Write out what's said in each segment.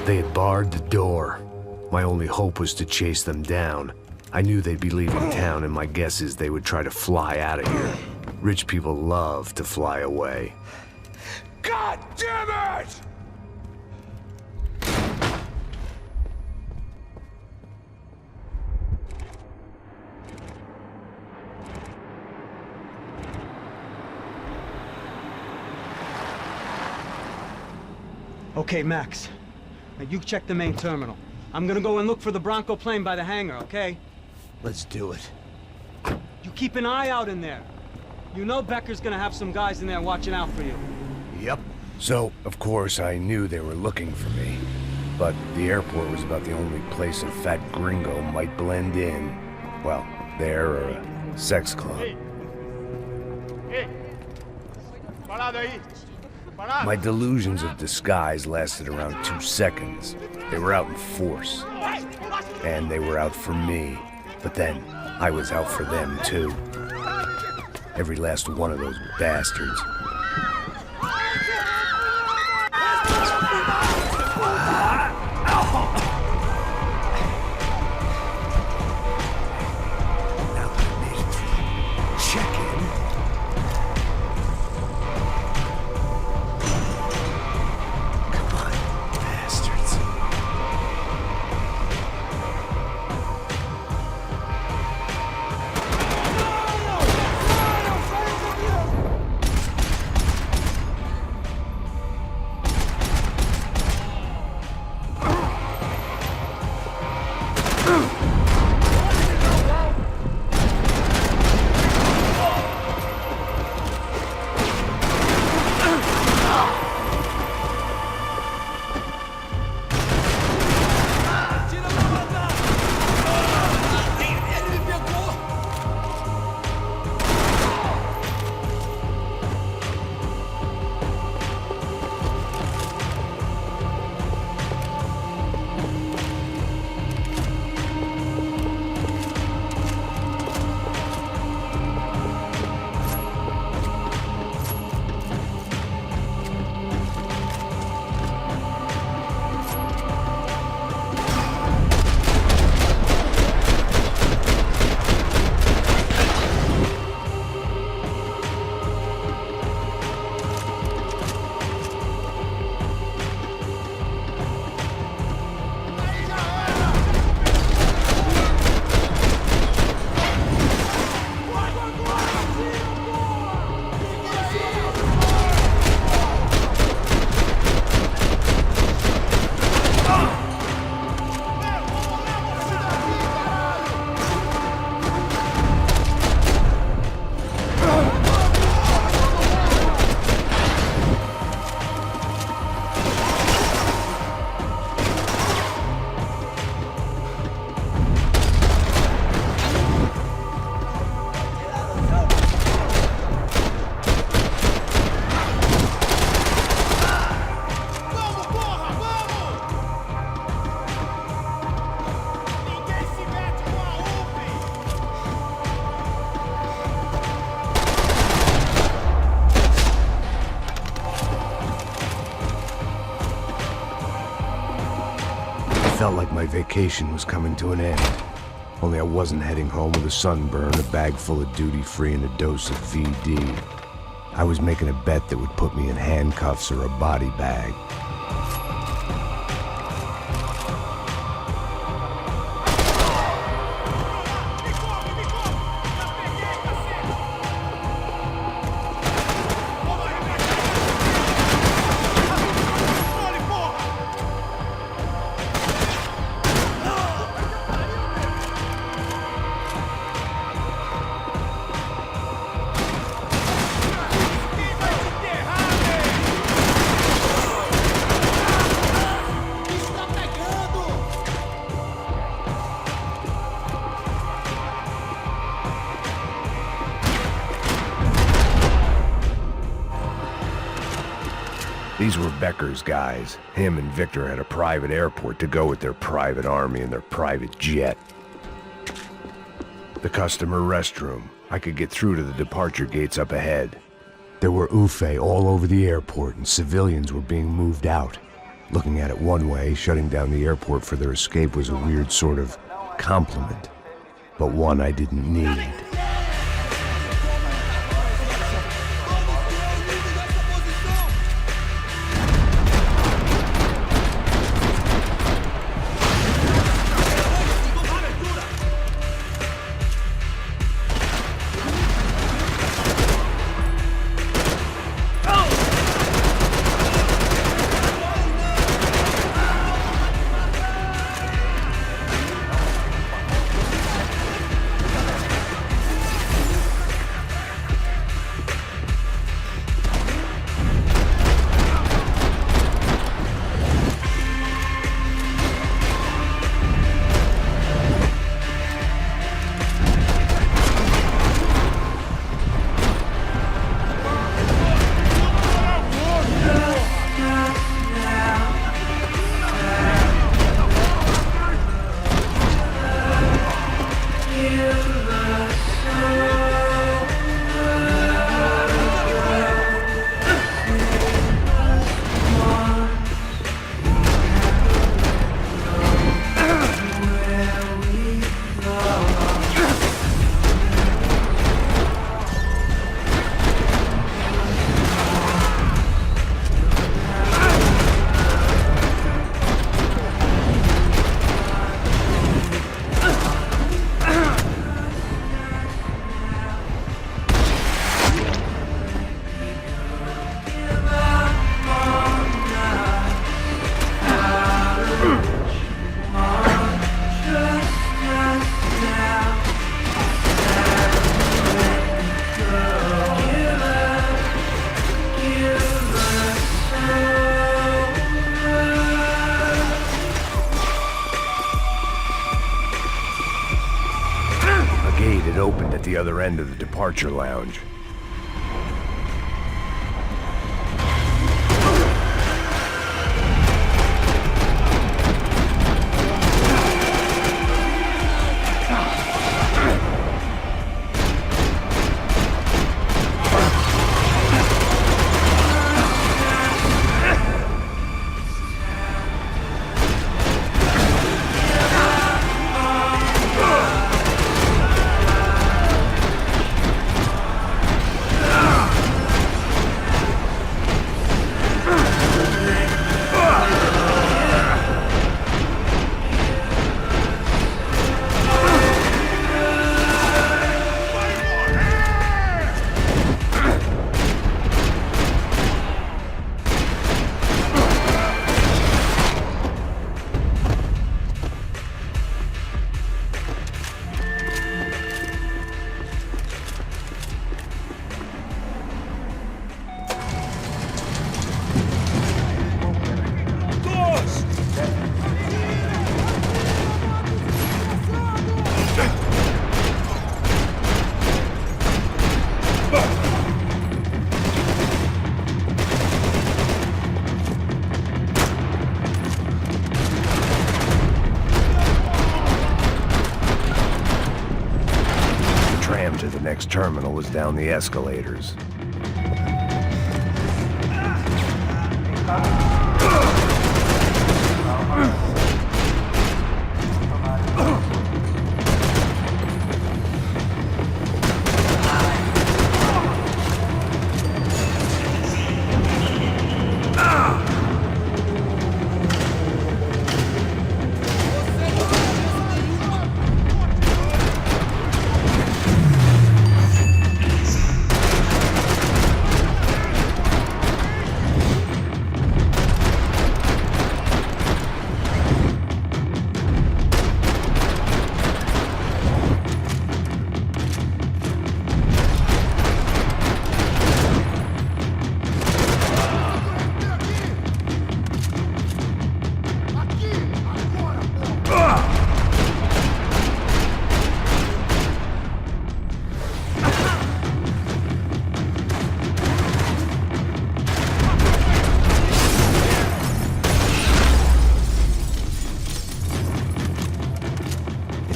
They had barred the door. My only hope was to chase them down. I knew they'd be leaving town, and my guess is they would try to fly out of here. Rich people love to fly away. God damn it! Okay, Max. Now you check the main terminal. I'm gonna go and look for the Bronco plane by the hangar, okay? Let's do it. You keep an eye out in there. You know Becker's gonna have some guys in there watching out for you. Yep. So, of course, I knew they were looking for me. But the airport was about the only place a fat gringo might blend in. Well, there or a sex club. My delusions of disguise lasted around 2 seconds. They were out in force. And they were out for me. But then, I was out for them, too. Every last one of those bastards. Felt like my vacation was coming to an end. Only I wasn't heading home with a sunburn, a bag full of duty-free, and a dose of VD. I was making a bet that would put me in handcuffs or a body bag. These were Becker's guys. Him and Victor had a private airport to go with their private army and their private jet. The customer restroom. I could get through to the departure gates up ahead. There were UFE all over the airport and civilians were being moved out. Looking at it one way, shutting down the airport for their escape was a weird sort of compliment, but one I didn't need. It opened at the other end of the departure lounge. To the next terminal was down the escalators.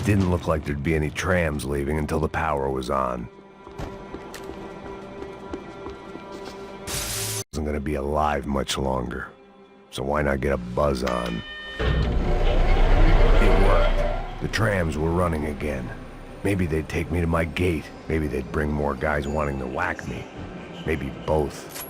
Didn't look like there'd be any trams leaving until the power was on. Wasn't gonna be alive much longer. so why not get a buzz on? It worked. The trams were running again. Maybe they'd take me to my gate. Maybe they'd bring more guys wanting to whack me. Maybe both.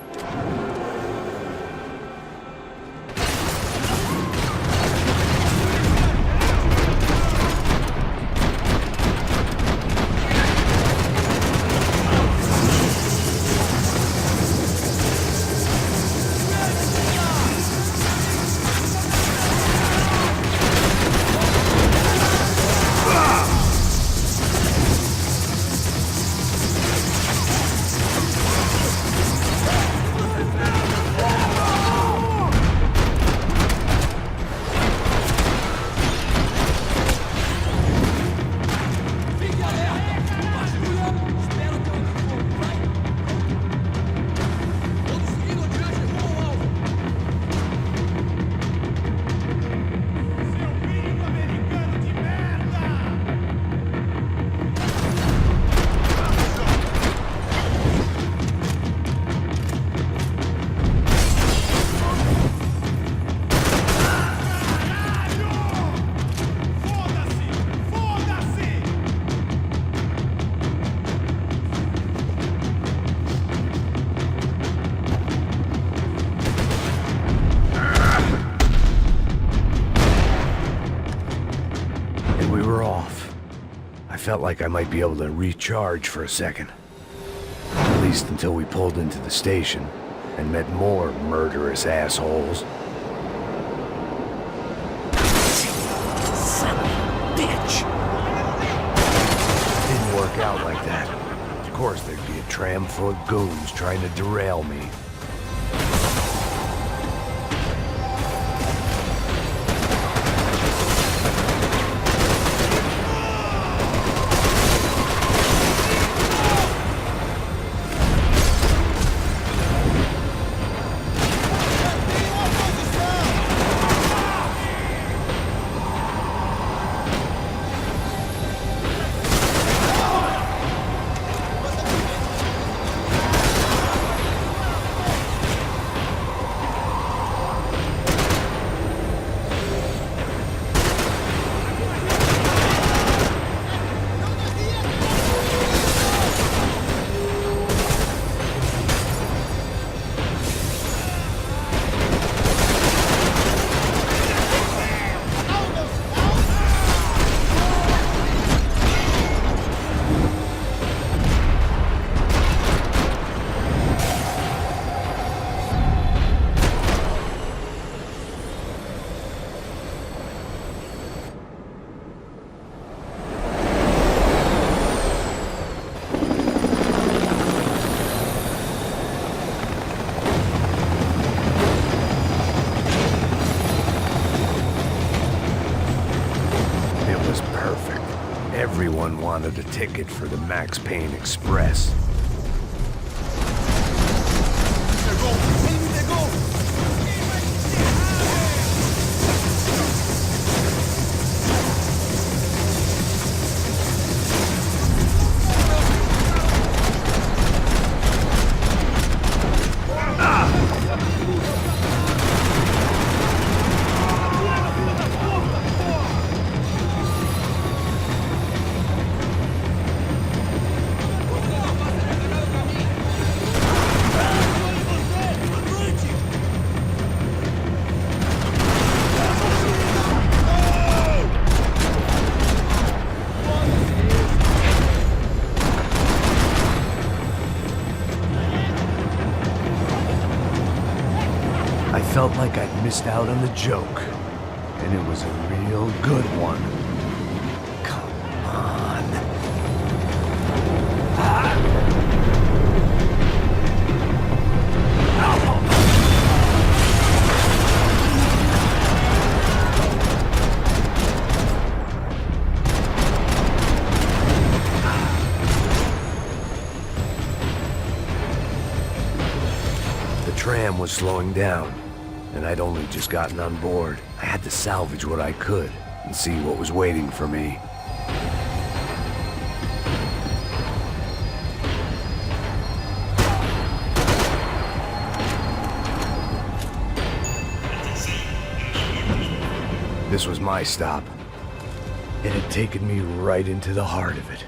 Felt like I might be able to recharge for a second. At least until we pulled into the station and met more murderous assholes. Son of a bitch! Didn't work out like that. Of course there'd be a tram full of goons trying to derail me. Everyone wanted a ticket for the Max Payne Express. I felt like I'd missed out on the joke, and it was a real good one. Come on. The tram was slowing down, and I'd only just gotten on board. I had to salvage what I could and see what was waiting for me. This was my stop. It had taken me right into the heart of it.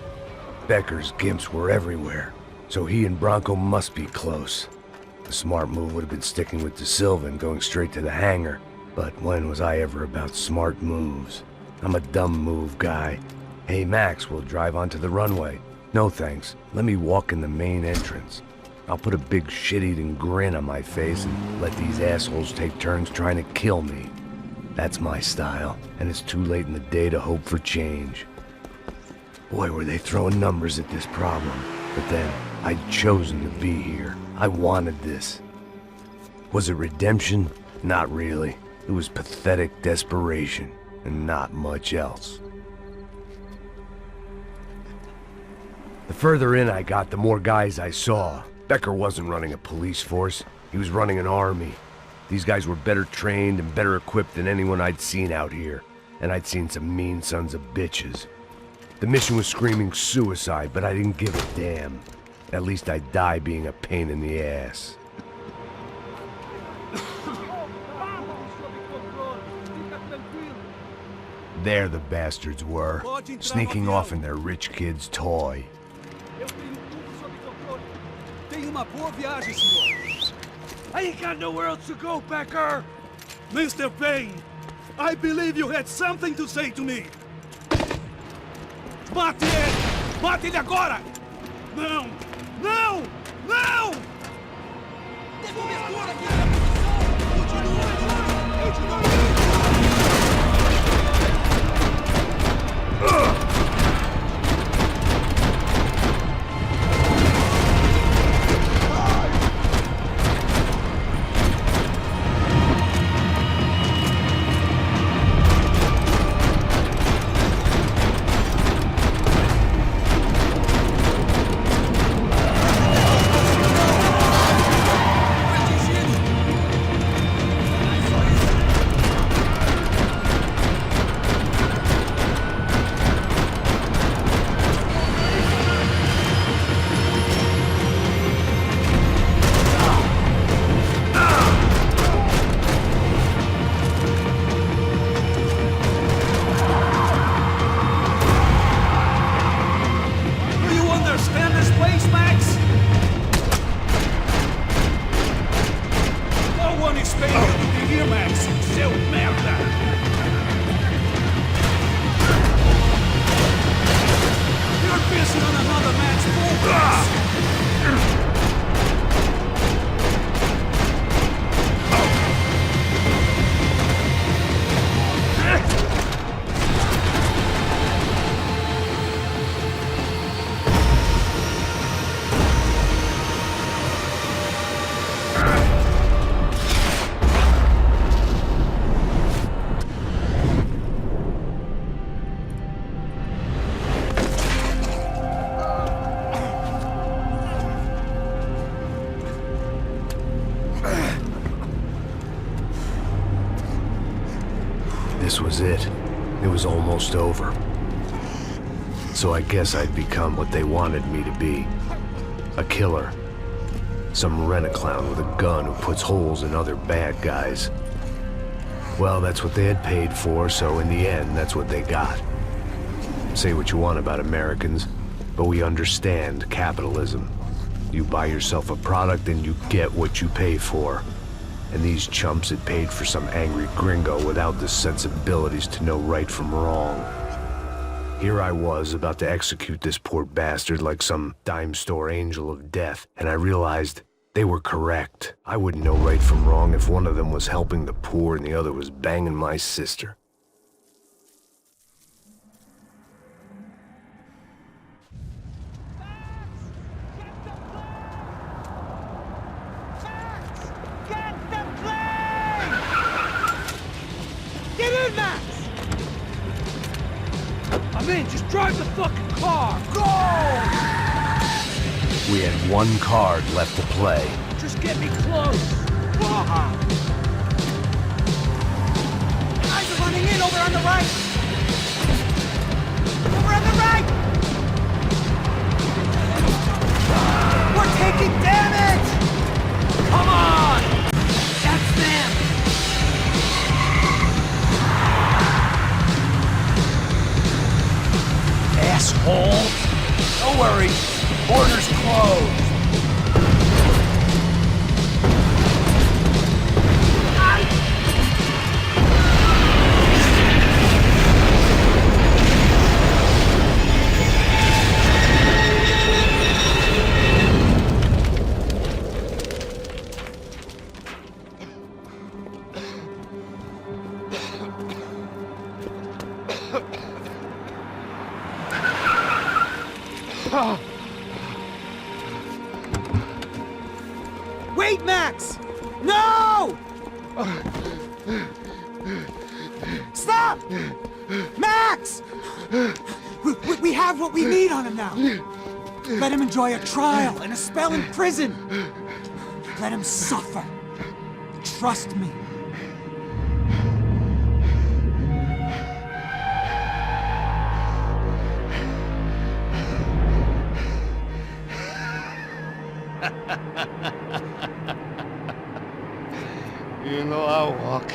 Becker's gimps were everywhere, so he and Bronco must be close. The smart move would have been sticking with De Silva and going straight to the hangar, but when was I ever about smart moves? I'm a dumb move guy. Hey Max, we'll drive onto the runway. No thanks, let me walk in the main entrance. I'll put a big shit-eating grin on my face and let these assholes take turns trying to kill me. That's my style, and it's too late in the day to hope for change. Boy, were they throwing numbers at this problem. But then, I'd chosen to be here. I wanted this. Was it redemption? Not really. It was pathetic desperation, and not much else. The further in I got, the more guys I saw. Becker wasn't running a police force. He was running an army. These guys were better trained and better equipped than anyone I'd seen out here. And I'd seen some mean sons of bitches. The mission was screaming suicide, but I didn't give a damn. At least I'd die being a pain in the ass. There the bastards were, sneaking off in their rich kid's toy. I ain't got nowhere else to go, Becker! Mr. Payne, I believe you had something to say to me. Bate ele! Bate ele agora! Não! Não! Não! This was it. It was almost over. So I guess I'd become what they wanted me to be. A killer. Some rent-a-clown with a gun who puts holes in other bad guys. Well, that's what they had paid for, so in the end, that's what they got. Say what you want about Americans, but we understand capitalism. You buy yourself a product and you get what you pay for. And these chumps had paid for some angry gringo without the sensibilities to know right from wrong. Here I was, about to execute this poor bastard like some dime store angel of death, and I realized they were correct. I wouldn't know right from wrong if one of them was helping the poor and the other was banging my sister. I'm in, just drive the fucking car! Go! We had one card left to play. Just get me close! Guys are running in over on the right! Over on the right! We're taking damage! Come on! That's them! Border's closed. Wait, Max! No! Stop! Max! We have what we need on him now. Let him enjoy a trial and a spell in prison. Let him suffer. Trust me. You know I'll walk.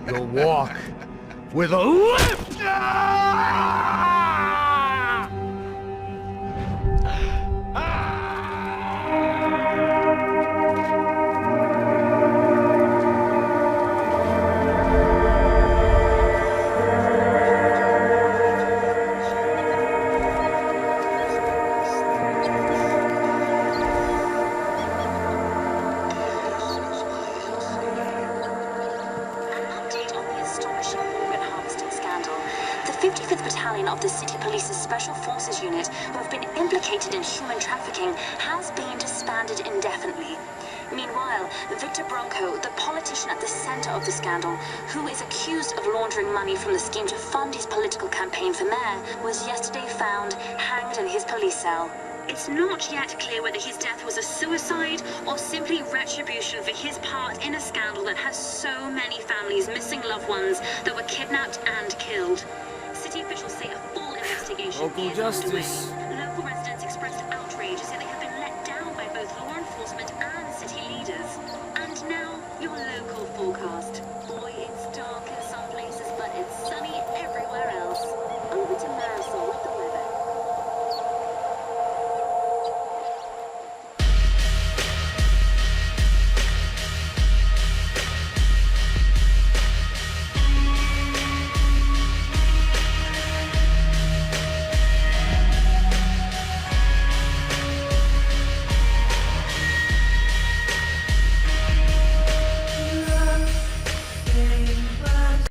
You'll walk with a lift! The 55th Battalion of the City Police's Special Forces Unit, who have been implicated in human trafficking, has been disbanded indefinitely. Meanwhile, Victor Bronco, the politician at the center of the scandal, who is accused of laundering money from the scheme to fund his political campaign for mayor, was yesterday found hanged in his police cell. It's not yet clear whether his death was a suicide or simply retribution for his part in a scandal that has so many families missing loved ones that were kidnapped and killed. City officials say a full investigation Local is justice. underway.